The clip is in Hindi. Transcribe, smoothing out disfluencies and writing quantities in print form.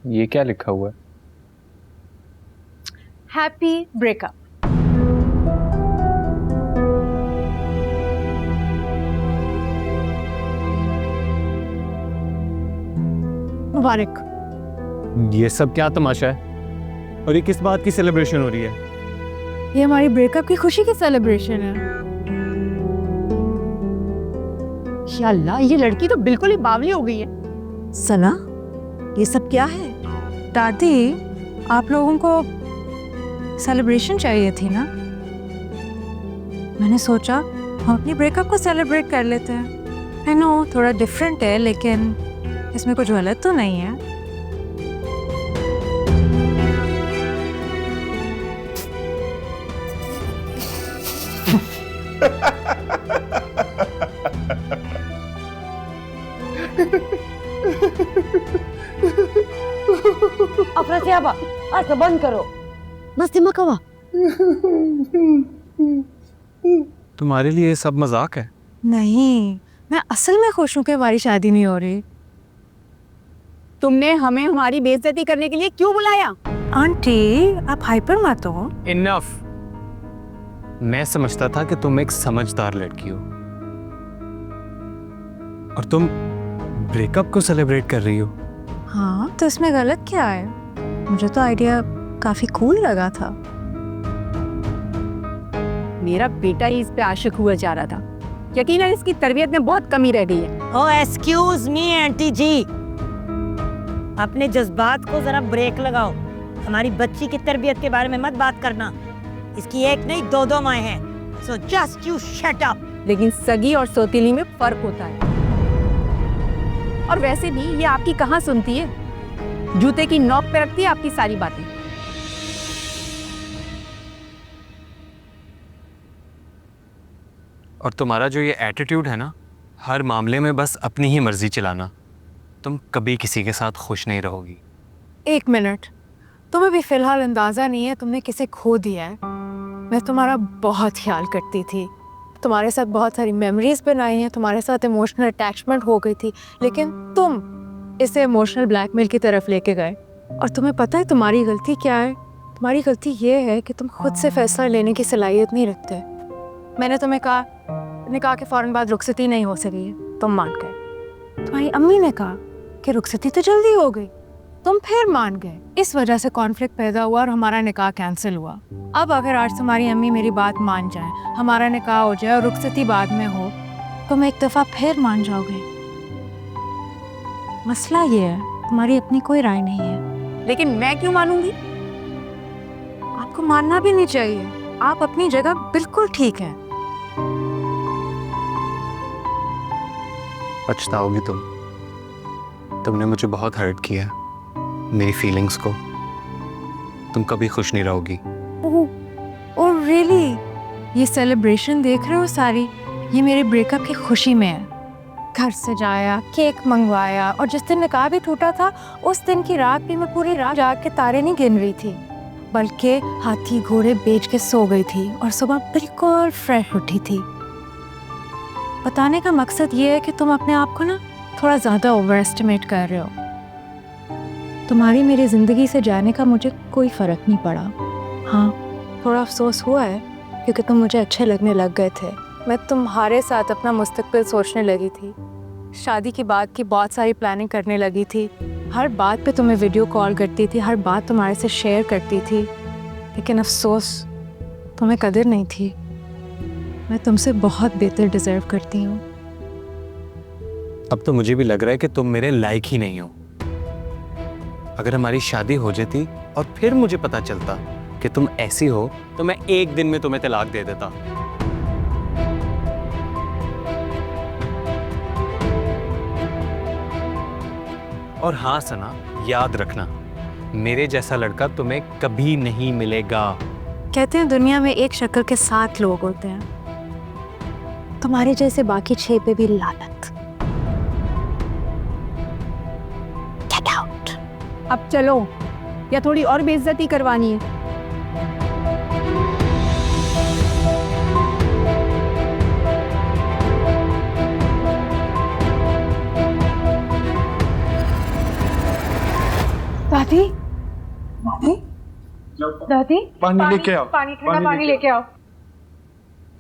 ये क्या लिखा हुआ है? Happy breakup. मुबारक। ये सब क्या तमाशा है? और ये किस बात की सेलिब्रेशन हो रही है? ये हमारी ब्रेकअप की खुशी की सेलिब्रेशन है। या अल्लाह, ये लड़की तो बिल्कुल ही बावली हो गई है। सना, ये सब क्या है? दादी, आप लोगों को सेलिब्रेशन चाहिए थी ना, मैंने सोचा हम अपनी ब्रेकअप को सेलिब्रेट कर लेते हैं। आई नो थोड़ा डिफरेंट है, लेकिन इसमें कुछ गलत तो नहीं है। अफरासियाबा, आज तो बंद करो। बस दिमाग कवा। तुम्हारे लिए ये सब मजाक है? नहीं, मैं असल में खुश हूं कि हमारी शादी नहीं हो रही। तुमने हमें हमारी बेइज्जती करने के लिए क्यों बुलाया? आंटी, आप हाइपर मत हो। इनफ। मैं समझता था कि तुम एक समझदार लड़की हो और तुम ब्रेकअप को सेलिब्रेट कर रही हो। हाँ, तो इसमें गलत क्या है? मुझे तो आइडिया काफी कूल लगा था। मेरा बेटा ही इस पे आशिक हुआ जा रहा था। यकीनन इसकी तरबियत में बहुत कमी रह गई है। ओ एक्सक्यूज मी आंटी जी, अपने जज्बात को जरा ब्रेक लगाओ। हमारी बच्ची की तरबियत के बारे में मत बात करना। इसकी एक नहीं दो माएँ हैं। So just you shut up. लेकिन सगी और सौतीली में फर्क होता है। और वैसे भी ये आपकी कहाँ सुनती है? जूते की नोक पे रखती है आपकी सारी बातें। और तुम्हारा जो ये एटीट्यूड है ना, हर मामले में बस अपनी ही मर्जी चलाना, तुम कभी किसी के साथ खुश नहीं रहोगी। एक मिनट, तुम्हें भी फिलहाल अंदाजा नहीं है तुमने किसे खो दिया है। मैं तुम्हारा बहुत ख्याल करती थी, तुम्हारे साथ बहुत सारी मेमोरीज बनाई हैं, तुम्हारे साथ इमोशनल अटैचमेंट हो गई थी, लेकिन तुम इसे इमोशनल ब्लैकमेल की तरफ लेके गए। और तुम्हें पता है तुम्हारी गलती क्या है? तुम्हारी गलती ये है कि तुम खुद से फैसला लेने की सलाहियत नहीं रखते। मैंने तुम्हें कहा, निकाह के फौरन बाद रुखसती नहीं हो सकी है, तुम मान गए। तुम्हारी अम्मी ने कहा कि रुखसती तो जल्दी हो गई, तुम फिर मान गए। इस वजह से कॉन्फ्लिक्ट पैदा हुआ और हमारा निकाह कैंसिल हुआ। अब अगर आज तुम्हारी अम्मी मेरी बात मान जाए, हमारा निकाह हो जाए और रुखसती बाद में हो, तो मैं एक दफ़ा फिर मान जाओगे। मसला ये है, तुम्हारी अपनी कोई राय नहीं है। लेकिन मैं क्यों मानूंगी? आपको मानना भी नहीं चाहिए। आप अपनी जगह बिल्कुल ठीक है। पछताओगी तुमने मुझे बहुत हर्ट किया, मेरी फीलिंग्स को। तुम कभी खुश नहीं रहोगी। Oh really? ये सेलिब्रेशन देख रहे हो सारी, ये मेरे ब्रेकअप की खुशी में है। घर सजाया, केक मंगवाया, और जिस दिन निकाह भी टूटा था उस दिन की रात भी मैं पूरी रात जाग के तारे नहीं गिन रही थी, बल्कि हाथी घोड़े बेच के सो गई थी और सुबह बिल्कुल फ्रेश उठी थी। बताने का मकसद ये है कि तुम अपने आप को ना थोड़ा ज़्यादा ओवर एस्टिमेट कर रहे हो। तुम्हारी मेरी ज़िंदगी से जाने का मुझे कोई फ़र्क नहीं पड़ा। हाँ, थोड़ा अफसोस हुआ है क्योंकि तुम मुझे अच्छे लगने लग गए थे। मैं तुम्हारे साथ अपना मुस्तकबिल सोचने लगी थी, शादी की बात की बहुत सारी प्लानिंग करने लगी थी, हर बात पे तुम्हें वीडियो कॉल करती थी, हर बात तुम्हारे से शेयर करती थी। लेकिन अफसोस, तुम्हें कदर नहीं थी। मैं तुमसे बहुत बेहतर डिज़र्व करती हूँ। अब तो मुझे भी लग रहा है कि तुम मेरे लायक ही नहीं हो। अगर हमारी शादी हो जाती और फिर मुझे पता चलता कि तुम ऐसी हो, तो मैं एक दिन में तुम्हें तलाक दे देता। और हाँ सना, याद रखना, मेरे जैसा लड़का तुम्हें कभी नहीं मिलेगा। कहते हैं दुनिया में एक शक्ल के 7 लोग होते हैं, तुम्हारे जैसे बाकी 6 पे भी लानत। Get out। अब चलो, या थोड़ी और बेइज्जती करवानी है? दादी दादी दादी पानी लेके आओ। पानी ठंडा पानी लेके आओ।